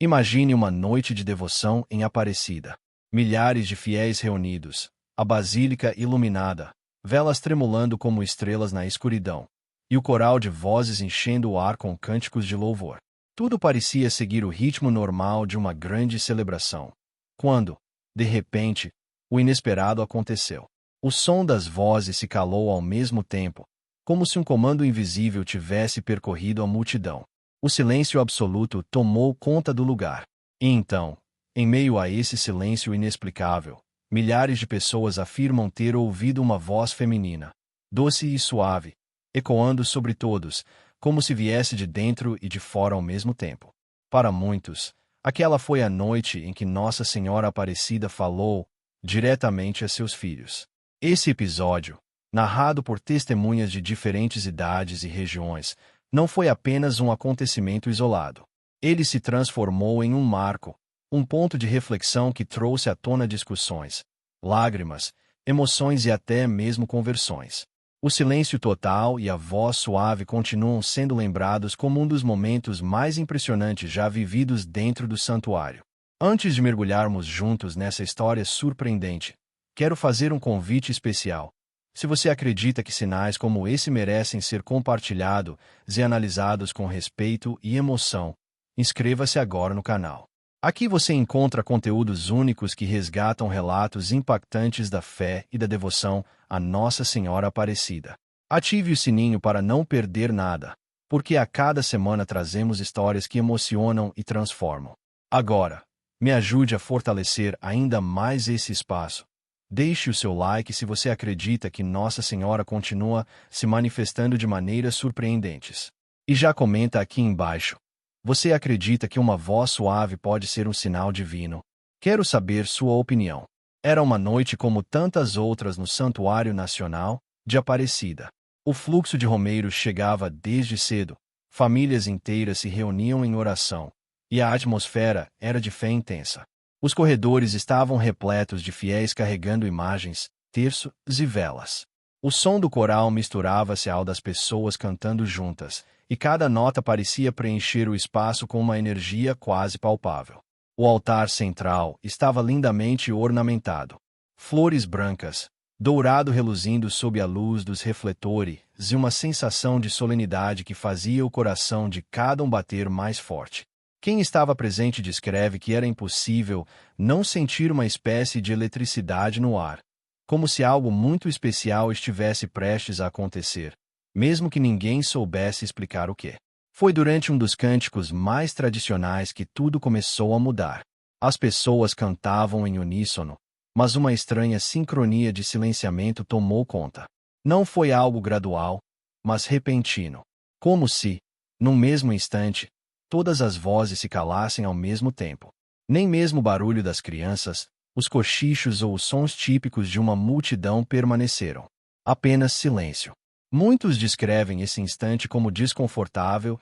Imagine uma noite de devoção em Aparecida. Milhares de fiéis reunidos, a basílica iluminada, velas tremulando como estrelas na escuridão, e o coral de vozes enchendo o ar com cânticos de louvor. Tudo parecia seguir o ritmo normal de uma grande celebração. Quando, de repente, o inesperado aconteceu. O som das vozes se calou ao mesmo tempo, como se um comando invisível tivesse percorrido a multidão. O silêncio absoluto tomou conta do lugar. E então, em meio a esse silêncio inexplicável, milhares de pessoas afirmam ter ouvido uma voz feminina, doce e suave, ecoando sobre todos, como se viesse de dentro e de fora ao mesmo tempo. Para muitos, aquela foi a noite em que Nossa Senhora Aparecida falou diretamente a seus filhos. Esse episódio, narrado por testemunhas de diferentes idades e regiões, não foi apenas um acontecimento isolado. Ele se transformou em um marco, um ponto de reflexão que trouxe à tona discussões, lágrimas, emoções e até mesmo conversões. O silêncio total e a voz suave continuam sendo lembrados como um dos momentos mais impressionantes já vividos dentro do santuário. Antes de mergulharmos juntos nessa história surpreendente, quero fazer um convite especial. Se você acredita que sinais como esse merecem ser compartilhados e analisados com respeito e emoção, inscreva-se agora no canal. Aqui você encontra conteúdos únicos que resgatam relatos impactantes da fé e da devoção a Nossa Senhora Aparecida. Ative o sininho para não perder nada, porque a cada semana trazemos histórias que emocionam e transformam. Agora, me ajude a fortalecer ainda mais esse espaço. Deixe o seu like se você acredita que Nossa Senhora continua se manifestando de maneiras surpreendentes. E já comenta aqui embaixo. Você acredita que uma voz suave pode ser um sinal divino? Quero saber sua opinião. Era uma noite como tantas outras no Santuário Nacional de Aparecida. O fluxo de romeiros chegava desde cedo, famílias inteiras se reuniam em oração, e a atmosfera era de fé intensa. Os corredores estavam repletos de fiéis carregando imagens, terços e velas. O som do coral misturava-se ao das pessoas cantando juntas, e cada nota parecia preencher o espaço com uma energia quase palpável. O altar central estava lindamente ornamentado. Flores brancas, dourado reluzindo sob a luz dos refletores, e uma sensação de solenidade que fazia o coração de cada um bater mais forte. Quem estava presente descreve que era impossível não sentir uma espécie de eletricidade no ar, como se algo muito especial estivesse prestes a acontecer, mesmo que ninguém soubesse explicar o que. Foi durante um dos cânticos mais tradicionais que tudo começou a mudar. As pessoas cantavam em uníssono, mas uma estranha sincronia de silenciamento tomou conta. Não foi algo gradual, mas repentino, como se, num mesmo instante, todas as vozes se calassem ao mesmo tempo. Nem mesmo o barulho das crianças, os cochichos ou os sons típicos de uma multidão permaneceram. Apenas silêncio. Muitos descrevem esse instante como desconfortável,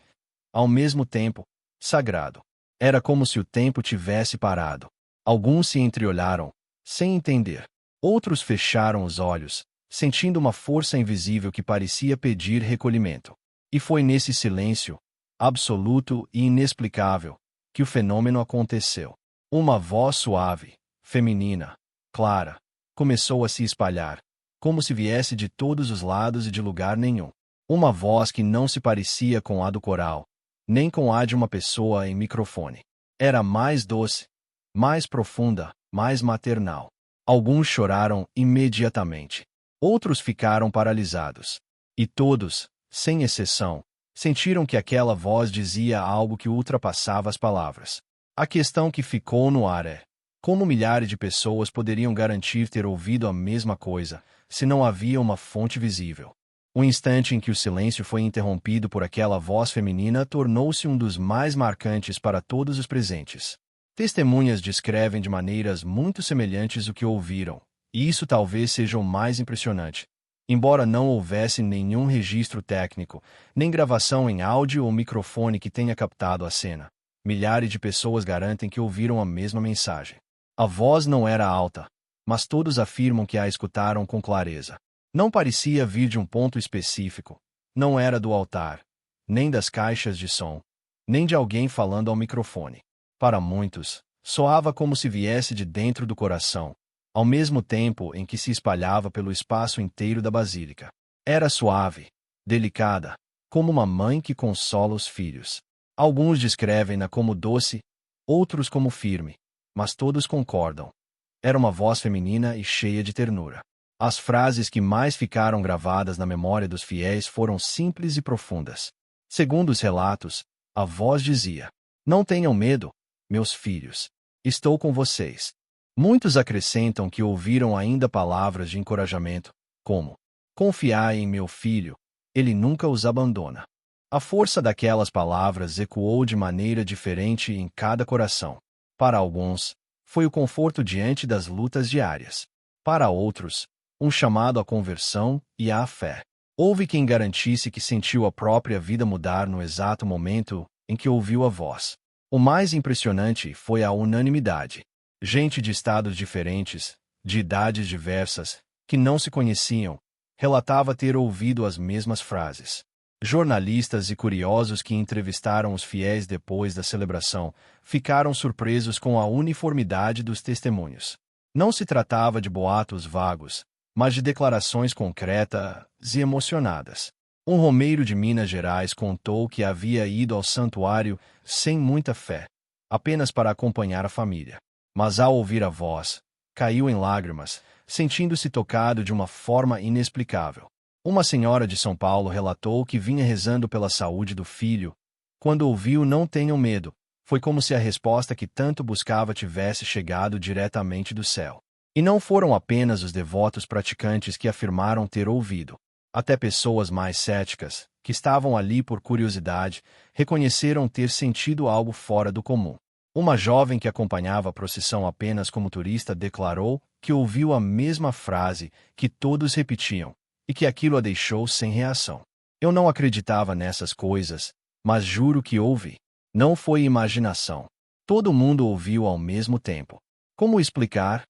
ao mesmo tempo, sagrado. Era como se o tempo tivesse parado. Alguns se entreolharam, sem entender. Outros fecharam os olhos, sentindo uma força invisível que parecia pedir recolhimento. E foi nesse silêncio, absoluto e inexplicável, que o fenômeno aconteceu. Uma voz suave, feminina, clara, começou a se espalhar, como se viesse de todos os lados e de lugar nenhum. Uma voz que não se parecia com a do coral, nem com a de uma pessoa em microfone. Era mais doce, mais profunda, mais maternal. Alguns choraram imediatamente. Outros ficaram paralisados. E todos, sem exceção, sentiram que aquela voz dizia algo que ultrapassava as palavras. A questão que ficou no ar é: como milhares de pessoas poderiam garantir ter ouvido a mesma coisa, se não havia uma fonte visível? O instante em que o silêncio foi interrompido por aquela voz feminina tornou-se um dos mais marcantes para todos os presentes. Testemunhas descrevem de maneiras muito semelhantes o que ouviram, e isso talvez seja o mais impressionante. Embora não houvesse nenhum registro técnico, nem gravação em áudio ou microfone que tenha captado a cena, milhares de pessoas garantem que ouviram a mesma mensagem. A voz não era alta, mas todos afirmam que a escutaram com clareza. Não parecia vir de um ponto específico, não era do altar, nem das caixas de som, nem de alguém falando ao microfone. Para muitos, soava como se viesse de dentro do coração, ao mesmo tempo em que se espalhava pelo espaço inteiro da basílica. Era suave, delicada, como uma mãe que consola os filhos. Alguns descrevem-na como doce, outros como firme, mas todos concordam. Era uma voz feminina e cheia de ternura. As frases que mais ficaram gravadas na memória dos fiéis foram simples e profundas. Segundo os relatos, a voz dizia: "Não tenham medo, meus filhos. Estou com vocês." Muitos acrescentam que ouviram ainda palavras de encorajamento, como: "Confiai em meu filho, ele nunca os abandona." A força daquelas palavras ecoou de maneira diferente em cada coração. Para alguns, foi o conforto diante das lutas diárias. Para outros, um chamado à conversão e à fé. Houve quem garantisse que sentiu a própria vida mudar no exato momento em que ouviu a voz. O mais impressionante foi a unanimidade. Gente de estados diferentes, de idades diversas, que não se conheciam, relatava ter ouvido as mesmas frases. Jornalistas e curiosos que entrevistaram os fiéis depois da celebração ficaram surpresos com a uniformidade dos testemunhos. Não se tratava de boatos vagos, mas de declarações concretas e emocionadas. Um romeiro de Minas Gerais contou que havia ido ao santuário sem muita fé, apenas para acompanhar a família. Mas ao ouvir a voz, caiu em lágrimas, sentindo-se tocado de uma forma inexplicável. Uma senhora de São Paulo relatou que vinha rezando pela saúde do filho. Quando ouviu "não tenham medo", foi como se a resposta que tanto buscava tivesse chegado diretamente do céu. E não foram apenas os devotos praticantes que afirmaram ter ouvido. Até pessoas mais céticas, que estavam ali por curiosidade, reconheceram ter sentido algo fora do comum. Uma jovem que acompanhava a procissão apenas como turista declarou que ouviu a mesma frase que todos repetiam, e que aquilo a deixou sem reação. "Eu não acreditava nessas coisas, mas juro que ouvi. Não foi imaginação. Todo mundo ouviu ao mesmo tempo." "Como explicar?"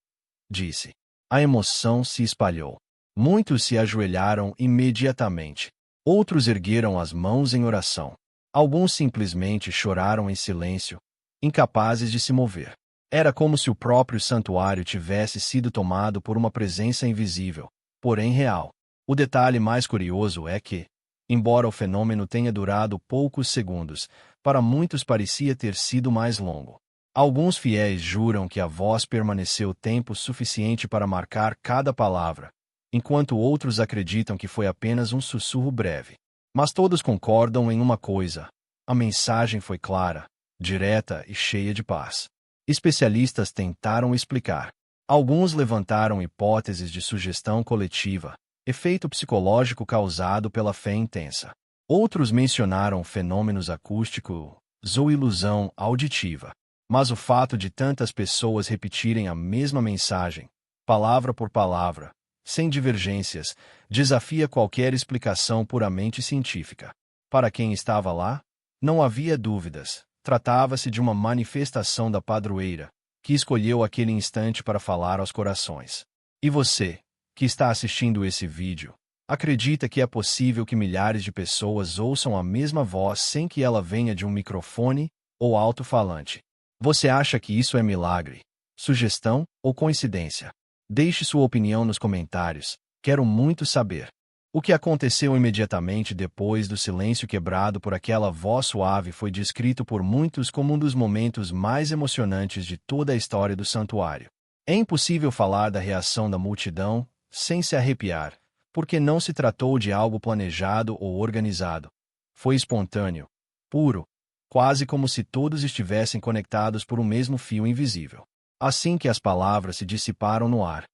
disse. A emoção se espalhou. Muitos se ajoelharam imediatamente. Outros ergueram as mãos em oração. Alguns simplesmente choraram em silêncio, incapazes de se mover. Era como se o próprio santuário tivesse sido tomado por uma presença invisível, porém real. O detalhe mais curioso é que, embora o fenômeno tenha durado poucos segundos, para muitos parecia ter sido mais longo. Alguns fiéis juram que a voz permaneceu tempo suficiente para marcar cada palavra, enquanto outros acreditam que foi apenas um sussurro breve. Mas todos concordam em uma coisa: a mensagem foi clara, direta e cheia de paz. Especialistas tentaram explicar. Alguns levantaram hipóteses de sugestão coletiva, efeito psicológico causado pela fé intensa. Outros mencionaram fenômenos acústicos ou ilusão auditiva. Mas o fato de tantas pessoas repetirem a mesma mensagem, palavra por palavra, sem divergências, desafia qualquer explicação puramente científica. Para quem estava lá, não havia dúvidas. Tratava-se de uma manifestação da padroeira, que escolheu aquele instante para falar aos corações. E você, que está assistindo esse vídeo, acredita que é possível que milhares de pessoas ouçam a mesma voz sem que ela venha de um microfone ou alto-falante? Você acha que isso é milagre, sugestão ou coincidência? Deixe sua opinião nos comentários. Quero muito saber. O que aconteceu imediatamente depois do silêncio quebrado por aquela voz suave foi descrito por muitos como um dos momentos mais emocionantes de toda a história do santuário. É impossível falar da reação da multidão sem se arrepiar, porque não se tratou de algo planejado ou organizado. Foi espontâneo, puro, quase como se todos estivessem conectados por um mesmo fio invisível. Assim que as palavras se dissiparam no ar: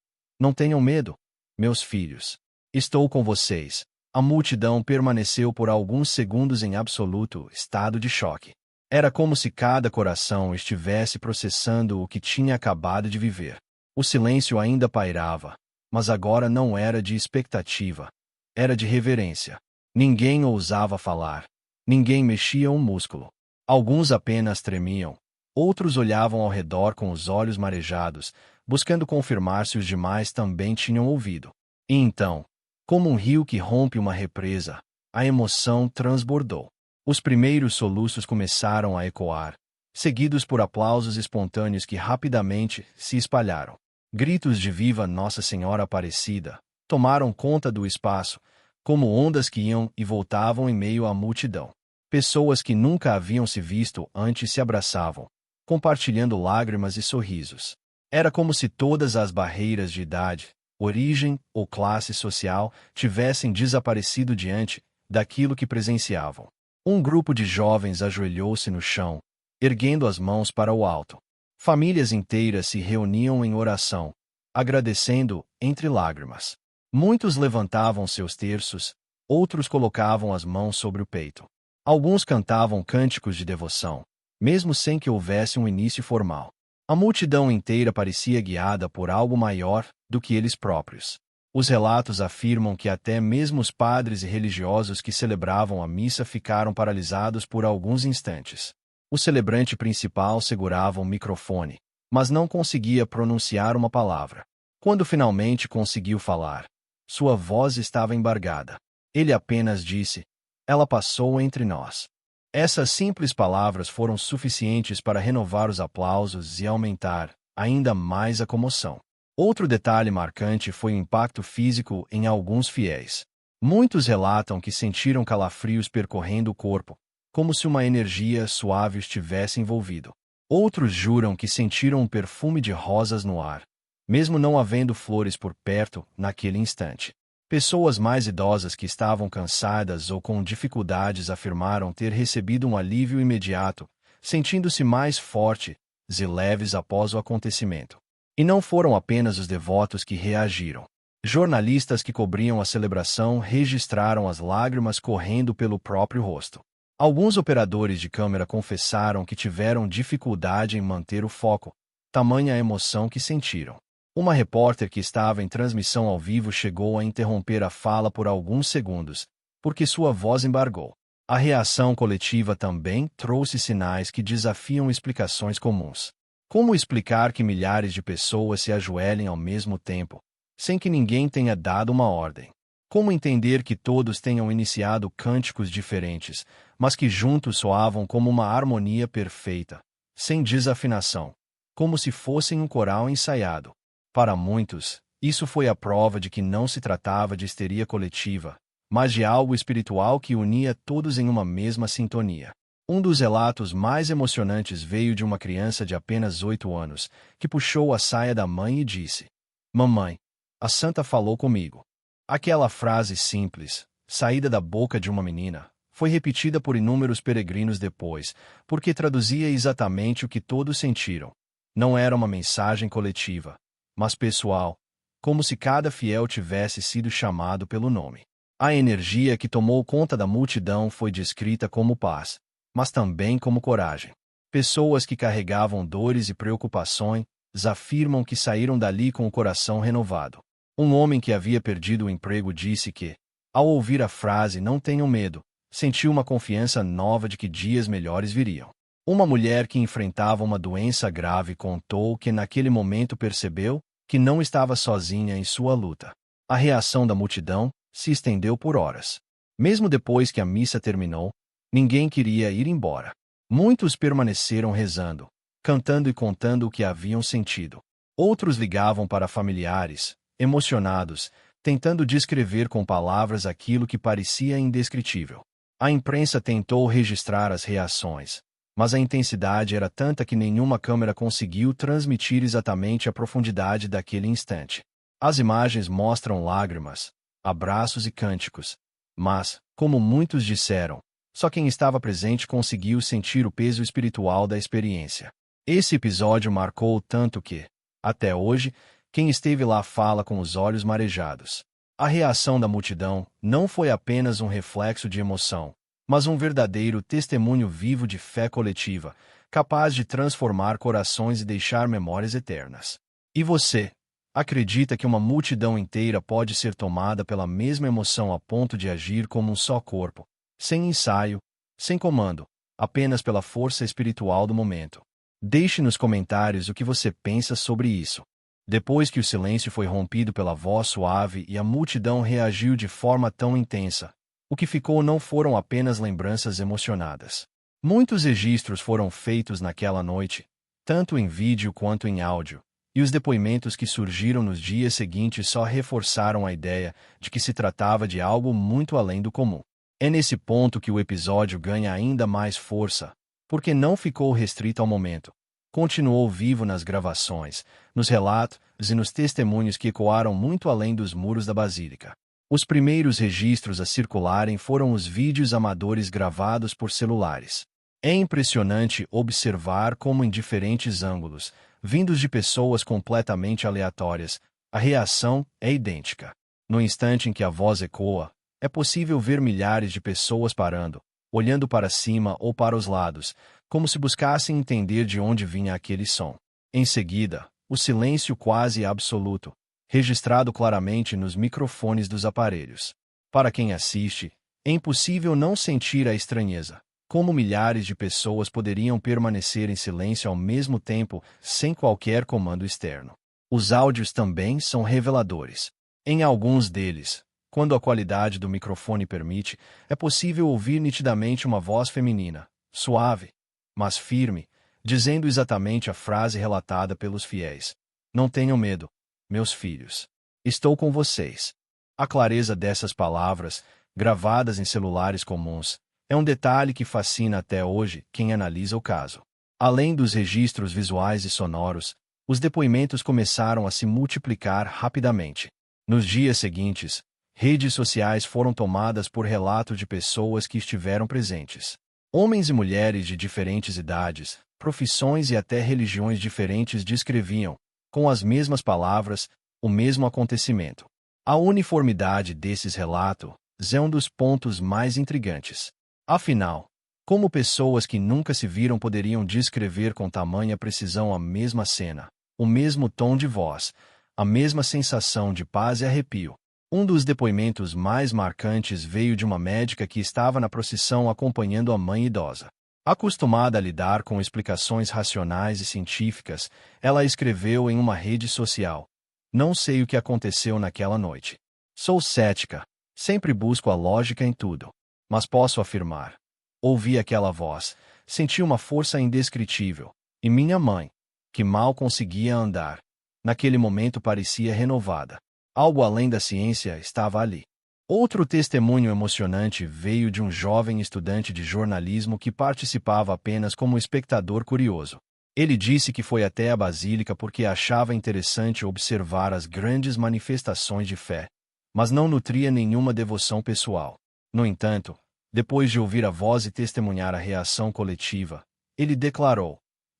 "Não tenham medo, meus filhos. Estou com vocês." A multidão permaneceu por alguns segundos em absoluto estado de choque. Era como se cada coração estivesse processando o que tinha acabado de viver. O silêncio ainda pairava, mas agora não era de expectativa, era de reverência. Ninguém ousava falar. Ninguém mexia um músculo. Alguns apenas tremiam. Outros olhavam ao redor com os olhos marejados, buscando confirmar se os demais também tinham ouvido. E então, como um rio que rompe uma represa, a emoção transbordou. Os primeiros soluços começaram a ecoar, seguidos por aplausos espontâneos que rapidamente se espalharam. Gritos de Viva Nossa Senhora Aparecida tomaram conta do espaço, como ondas que iam e voltavam em meio à multidão. Pessoas que nunca haviam se visto antes se abraçavam, compartilhando lágrimas e sorrisos. Era como se todas as barreiras de idade, origem ou classe social tivessem desaparecido diante daquilo que presenciavam. Um grupo de jovens ajoelhou-se no chão, erguendo as mãos para o alto. Famílias inteiras se reuniam em oração, agradecendo entre lágrimas. Muitos levantavam seus terços, outros colocavam as mãos sobre o peito. Alguns cantavam cânticos de devoção, mesmo sem que houvesse um início formal. A multidão inteira parecia guiada por algo maior do que eles próprios. Os relatos afirmam que até mesmo os padres e religiosos que celebravam a missa ficaram paralisados por alguns instantes. O celebrante principal segurava um microfone, mas não conseguia pronunciar uma palavra. Quando finalmente conseguiu falar, sua voz estava embargada. Ele apenas disse: "Ela passou entre nós." Essas simples palavras foram suficientes para renovar os aplausos e aumentar ainda mais a comoção. Outro detalhe marcante foi o impacto físico em alguns fiéis. Muitos relatam que sentiram calafrios percorrendo o corpo, como se uma energia suave os tivesse envolvido. Outros juram que sentiram um perfume de rosas no ar, mesmo não havendo flores por perto naquele instante. Pessoas mais idosas que estavam cansadas ou com dificuldades afirmaram ter recebido um alívio imediato, sentindo-se mais fortes e leves após o acontecimento. E não foram apenas os devotos que reagiram. Jornalistas que cobriam a celebração registraram as lágrimas correndo pelo próprio rosto. Alguns operadores de câmera confessaram que tiveram dificuldade em manter o foco, tamanha a emoção que sentiram. Uma repórter que estava em transmissão ao vivo chegou a interromper a fala por alguns segundos, porque sua voz embargou. A reação coletiva também trouxe sinais que desafiam explicações comuns. Como explicar que milhares de pessoas se ajoelhem ao mesmo tempo, sem que ninguém tenha dado uma ordem? Como entender que todos tenham iniciado cânticos diferentes, mas que juntos soavam como uma harmonia perfeita, sem desafinação, como se fossem um coral ensaiado? Para muitos, isso foi a prova de que não se tratava de histeria coletiva, mas de algo espiritual que unia todos em uma mesma sintonia. Um dos relatos mais emocionantes veio de uma criança de apenas 8 anos, que puxou a saia da mãe e disse: "Mamãe, a santa falou comigo." Aquela frase simples, saída da boca de uma menina, foi repetida por inúmeros peregrinos depois, porque traduzia exatamente o que todos sentiram. Não era uma mensagem coletiva, mas pessoal, como se cada fiel tivesse sido chamado pelo nome. A energia que tomou conta da multidão foi descrita como paz, mas também como coragem. Pessoas que carregavam dores e preocupações afirmam que saíram dali com o coração renovado. Um homem que havia perdido o emprego disse que, ao ouvir a frase "não tenham medo", sentiu uma confiança nova de que dias melhores viriam. Uma mulher que enfrentava uma doença grave contou que naquele momento percebeu que não estava sozinha em sua luta. A reação da multidão se estendeu por horas. Mesmo depois que a missa terminou, ninguém queria ir embora. Muitos permaneceram rezando, cantando e contando o que haviam sentido. Outros ligavam para familiares, emocionados, tentando descrever com palavras aquilo que parecia indescritível. A imprensa tentou registrar as reações, mas a intensidade era tanta que nenhuma câmera conseguiu transmitir exatamente a profundidade daquele instante. As imagens mostram lágrimas, abraços e cânticos, mas, como muitos disseram, só quem estava presente conseguiu sentir o peso espiritual da experiência. Esse episódio marcou tanto que, até hoje, quem esteve lá fala com os olhos marejados. A reação da multidão não foi apenas um reflexo de emoção, mas um verdadeiro testemunho vivo de fé coletiva, capaz de transformar corações e deixar memórias eternas. E você, acredita que uma multidão inteira pode ser tomada pela mesma emoção a ponto de agir como um só corpo, sem ensaio, sem comando, apenas pela força espiritual do momento? Deixe nos comentários o que você pensa sobre isso. Depois que o silêncio foi rompido pela voz suave e a multidão reagiu de forma tão intensa, o que ficou não foram apenas lembranças emocionadas, Muitos registros foram feitos naquela noite, tanto em vídeo quanto em áudio, e os depoimentos que surgiram nos dias seguintes só reforçaram a ideia de que se tratava de algo muito além do comum. É nesse ponto que o episódio ganha ainda mais força, porque não ficou restrito ao momento. Continuou vivo nas gravações, nos relatos e nos testemunhos que ecoaram muito além dos muros da Basílica. Os primeiros registros a circularem foram os vídeos amadores gravados por celulares. É impressionante observar como em diferentes ângulos, vindos de pessoas completamente aleatórias, a reação é idêntica. No instante em que a voz ecoa, é possível ver milhares de pessoas parando, olhando para cima ou para os lados, como se buscassem entender de onde vinha aquele som. Em seguida, o silêncio quase absoluto, registrado claramente nos microfones dos aparelhos. Para quem assiste, é impossível não sentir a estranheza. Como milhares de pessoas poderiam permanecer em silêncio ao mesmo tempo, sem qualquer comando externo? Os áudios também são reveladores. Em alguns deles, quando a qualidade do microfone permite, é possível ouvir nitidamente uma voz feminina, suave, mas firme, dizendo exatamente a frase relatada pelos fiéis: "Não tenham medo, meus filhos. Estou com vocês." A clareza dessas palavras, gravadas em celulares comuns, é um detalhe que fascina até hoje quem analisa o caso. Além dos registros visuais e sonoros, os depoimentos começaram a se multiplicar rapidamente. Nos dias seguintes, redes sociais foram tomadas por relatos de pessoas que estiveram presentes. Homens e mulheres de diferentes idades, profissões e até religiões diferentes descreviam, com as mesmas palavras, o mesmo acontecimento. A uniformidade desses relatos é um dos pontos mais intrigantes. Afinal, como pessoas que nunca se viram poderiam descrever com tamanha precisão a mesma cena, o mesmo tom de voz, a mesma sensação de paz e arrepio? Um dos depoimentos mais marcantes veio de uma médica que estava na procissão acompanhando a mãe idosa. Acostumada a lidar com explicações racionais e científicas, ela escreveu em uma rede social: "Não sei o que aconteceu naquela noite. Sou cética, sempre busco a lógica em tudo. Mas posso afirmar: ouvi aquela voz, senti uma força indescritível, e minha mãe, que mal conseguia andar, naquele momento parecia renovada. Algo além da ciência estava ali." Outro testemunho emocionante veio de um jovem estudante de jornalismo que participava apenas como espectador curioso. Ele disse que foi até a Basílica porque achava interessante observar as grandes manifestações de fé, mas não nutria nenhuma devoção pessoal. No entanto, depois de ouvir a voz e testemunhar a reação coletiva, ele declarou: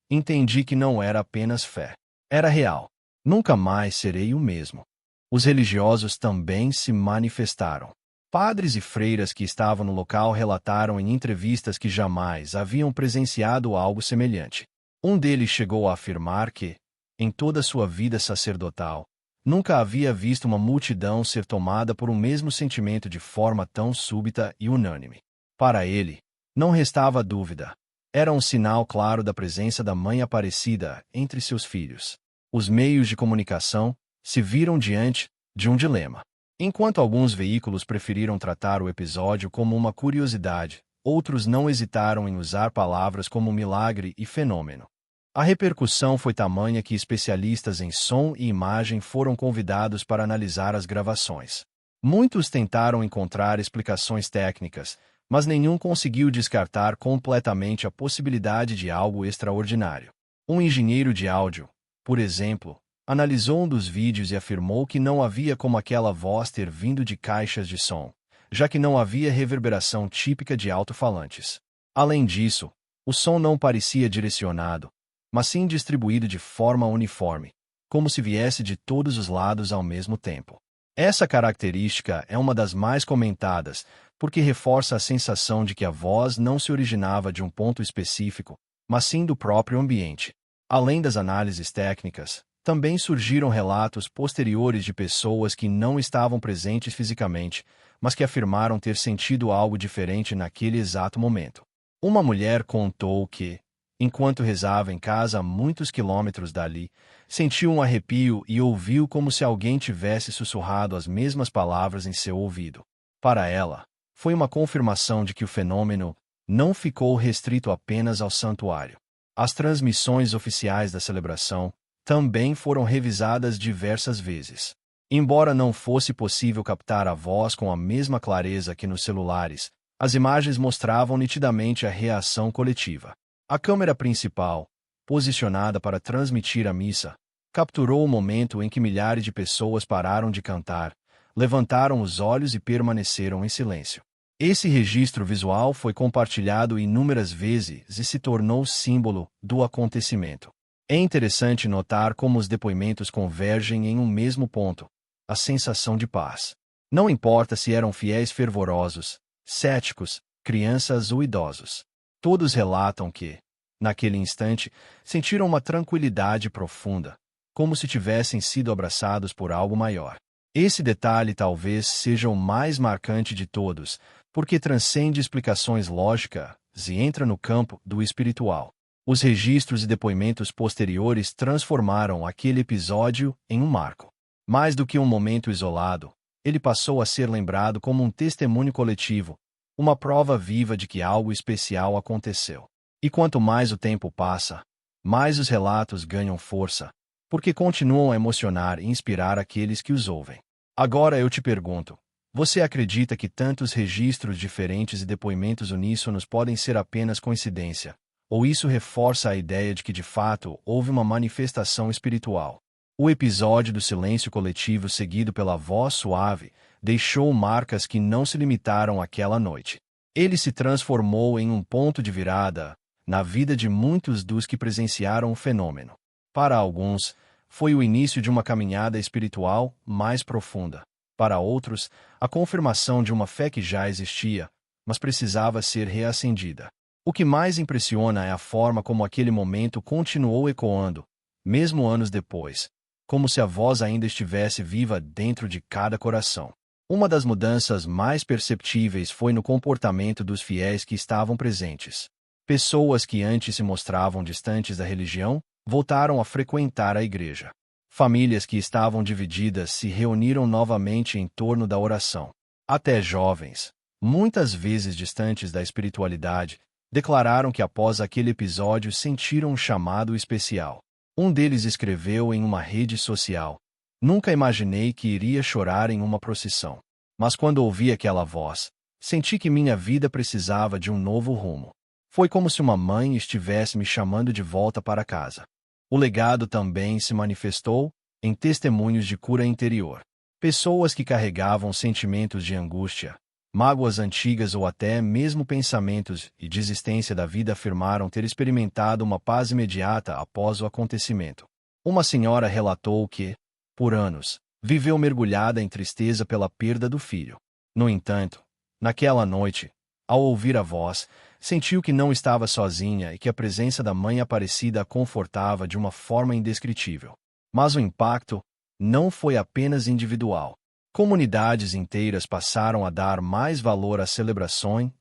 "Entendi que não era apenas fé. Era real. Nunca mais serei o mesmo." Os religiosos também se manifestaram. Padres e freiras que estavam no local relataram em entrevistas que jamais haviam presenciado algo semelhante. Um deles chegou a afirmar que, em toda sua vida sacerdotal, nunca havia visto uma multidão ser tomada por um mesmo sentimento de forma tão súbita e unânime. Para ele, não restava dúvida. Era um sinal claro da presença da Mãe Aparecida entre seus filhos. Os meios de comunicação se viram diante de um dilema. Enquanto alguns veículos preferiram tratar o episódio como uma curiosidade, outros não hesitaram em usar palavras como milagre e fenômeno. A repercussão foi tamanha que especialistas em som e imagem foram convidados para analisar as gravações. Muitos tentaram encontrar explicações técnicas, mas nenhum conseguiu descartar completamente a possibilidade de algo extraordinário. Um engenheiro de áudio, por exemplo, analisou um dos vídeos e afirmou que não havia como aquela voz ter vindo de caixas de som, já que não havia reverberação típica de alto-falantes. Além disso, o som não parecia direcionado, mas sim distribuído de forma uniforme, como se viesse de todos os lados ao mesmo tempo. Essa característica é uma das mais comentadas, porque reforça a sensação de que a voz não se originava de um ponto específico, mas sim do próprio ambiente. Além das análises técnicas, também surgiram relatos posteriores de pessoas que não estavam presentes fisicamente, mas que afirmaram ter sentido algo diferente naquele exato momento. Uma mulher contou que, enquanto rezava em casa a muitos quilômetros dali, sentiu um arrepio e ouviu como se alguém tivesse sussurrado as mesmas palavras em seu ouvido. Para ela, foi uma confirmação de que o fenômeno não ficou restrito apenas ao santuário. As transmissões oficiais da celebração também foram revisadas diversas vezes. Embora não fosse possível captar a voz com a mesma clareza que nos celulares, as imagens mostravam nitidamente a reação coletiva. A câmera principal, posicionada para transmitir a missa, capturou o momento em que milhares de pessoas pararam de cantar, levantaram os olhos e permaneceram em silêncio. Esse registro visual foi compartilhado inúmeras vezes e se tornou símbolo do acontecimento. É interessante notar como os depoimentos convergem em um mesmo ponto: a sensação de paz. Não importa se eram fiéis fervorosos, céticos, crianças ou idosos. Todos relatam que, naquele instante, sentiram uma tranquilidade profunda, como se tivessem sido abraçados por algo maior. Esse detalhe talvez seja o mais marcante de todos, porque transcende explicações lógicas e entra no campo do espiritual. Os registros e depoimentos posteriores transformaram aquele episódio em um marco. Mais do que um momento isolado, ele passou a ser lembrado como um testemunho coletivo, uma prova viva de que algo especial aconteceu. E quanto mais o tempo passa, mais os relatos ganham força, porque continuam a emocionar e inspirar aqueles que os ouvem. Agora eu te pergunto, você acredita que tantos registros diferentes e depoimentos uníssonos podem ser apenas coincidência, ou isso reforça a ideia de que de fato houve uma manifestação espiritual? O episódio do silêncio coletivo seguido pela voz suave deixou marcas que não se limitaram àquela noite. Ele se transformou em um ponto de virada na vida de muitos dos que presenciaram o fenômeno. Para alguns, foi o início de uma caminhada espiritual mais profunda. Para outros, a confirmação de uma fé que já existia, mas precisava ser reacendida. O que mais impressiona é a forma como aquele momento continuou ecoando, mesmo anos depois, como se a voz ainda estivesse viva dentro de cada coração. Uma das mudanças mais perceptíveis foi no comportamento dos fiéis que estavam presentes. Pessoas que antes se mostravam distantes da religião voltaram a frequentar a igreja. Famílias que estavam divididas se reuniram novamente em torno da oração. Até jovens, muitas vezes distantes da espiritualidade, declararam que após aquele episódio sentiram um chamado especial. Um deles escreveu em uma rede social: "Nunca imaginei que iria chorar em uma procissão. Mas quando ouvi aquela voz, senti que minha vida precisava de um novo rumo. Foi como se uma mãe estivesse me chamando de volta para casa." O legado também se manifestou em testemunhos de cura interior. Pessoas que carregavam sentimentos de angústia, mágoas antigas ou até mesmo pensamentos de desistência da vida afirmaram ter experimentado uma paz imediata após o acontecimento. Uma senhora relatou que, por anos, viveu mergulhada em tristeza pela perda do filho. No entanto, naquela noite, ao ouvir a voz, sentiu que não estava sozinha e que a presença da mãe Aparecida a confortava de uma forma indescritível. Mas o impacto não foi apenas individual. Comunidades inteiras passaram a dar mais valor às celebrações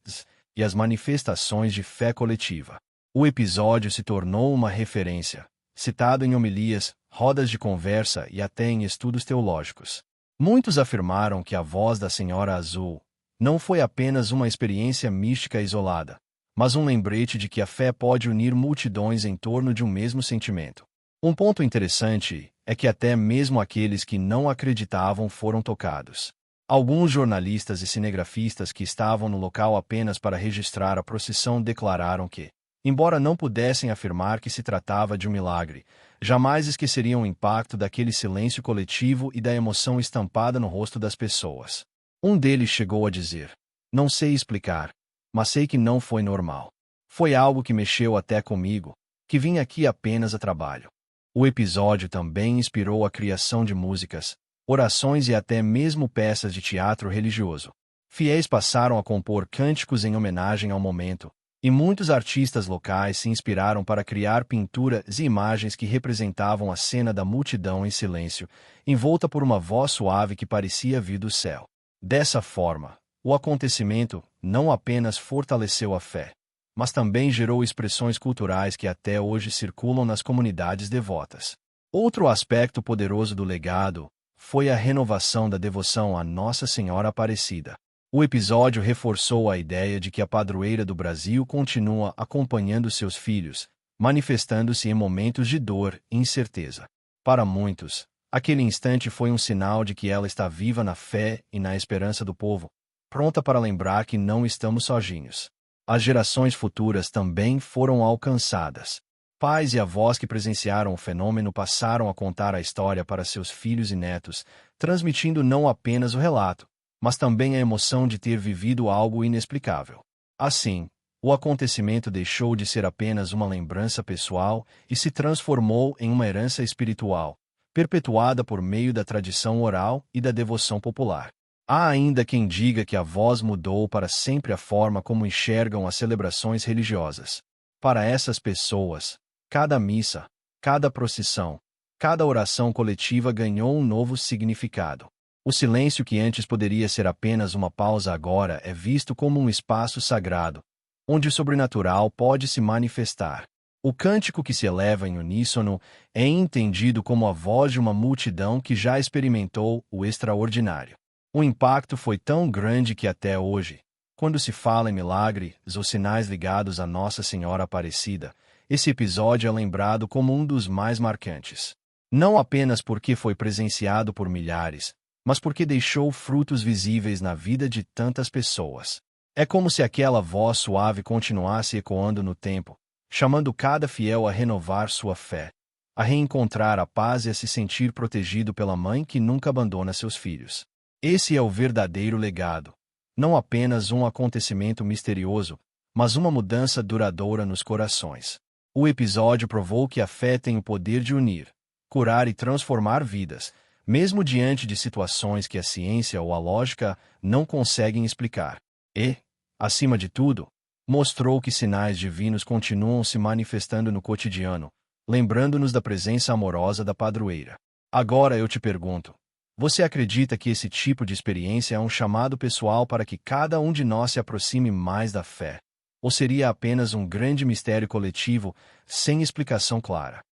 e às manifestações de fé coletiva. O episódio se tornou uma referência, citado em homilias, rodas de conversa e até em estudos teológicos. Muitos afirmaram que a voz da Senhora Azul não foi apenas uma experiência mística isolada, mas um lembrete de que a fé pode unir multidões em torno de um mesmo sentimento. Um ponto interessante é que até mesmo aqueles que não acreditavam foram tocados. Alguns jornalistas e cinegrafistas que estavam no local apenas para registrar a procissão declararam que, embora não pudessem afirmar que se tratava de um milagre, jamais esqueceriam o impacto daquele silêncio coletivo e da emoção estampada no rosto das pessoas. Um deles chegou a dizer: "Não sei explicar, mas sei que não foi normal. Foi algo que mexeu até comigo, que vim aqui apenas a trabalho." O episódio também inspirou a criação de músicas, orações e até mesmo peças de teatro religioso. Fiéis passaram a compor cânticos em homenagem ao momento, e muitos artistas locais se inspiraram para criar pinturas e imagens que representavam a cena da multidão em silêncio, envolta por uma voz suave que parecia vir do céu. Dessa forma, o acontecimento não apenas fortaleceu a fé, mas também gerou expressões culturais que até hoje circulam nas comunidades devotas. Outro aspecto poderoso do legado foi a renovação da devoção à Nossa Senhora Aparecida. O episódio reforçou a ideia de que a padroeira do Brasil continua acompanhando seus filhos, manifestando-se em momentos de dor e incerteza. Para muitos, aquele instante foi um sinal de que ela está viva na fé e na esperança do povo, pronta para lembrar que não estamos sozinhos. As gerações futuras também foram alcançadas. Pais e avós que presenciaram o fenômeno passaram a contar a história para seus filhos e netos, transmitindo não apenas o relato, mas também a emoção de ter vivido algo inexplicável. Assim, o acontecimento deixou de ser apenas uma lembrança pessoal e se transformou em uma herança espiritual, perpetuada por meio da tradição oral e da devoção popular. Há ainda quem diga que a voz mudou para sempre a forma como enxergam as celebrações religiosas. Para essas pessoas, cada missa, cada procissão, cada oração coletiva ganhou um novo significado. O silêncio que antes poderia ser apenas uma pausa agora é visto como um espaço sagrado, onde o sobrenatural pode se manifestar. O cântico que se eleva em uníssono é entendido como a voz de uma multidão que já experimentou o extraordinário. O impacto foi tão grande que até hoje, quando se fala em milagres ou sinais ligados a Nossa Senhora Aparecida, esse episódio é lembrado como um dos mais marcantes. Não apenas porque foi presenciado por milhares, mas porque deixou frutos visíveis na vida de tantas pessoas. É como se aquela voz suave continuasse ecoando no tempo, chamando cada fiel a renovar sua fé, a reencontrar a paz e a se sentir protegido pela mãe que nunca abandona seus filhos. Esse é o verdadeiro legado. Não apenas um acontecimento misterioso, mas uma mudança duradoura nos corações. O episódio provou que a fé tem o poder de unir, curar e transformar vidas, mesmo diante de situações que a ciência ou a lógica não conseguem explicar. E, acima de tudo, mostrou que sinais divinos continuam se manifestando no cotidiano, lembrando-nos da presença amorosa da padroeira. Agora eu te pergunto, você acredita que esse tipo de experiência é um chamado pessoal para que cada um de nós se aproxime mais da fé? Ou seria apenas um grande mistério coletivo, sem explicação clara?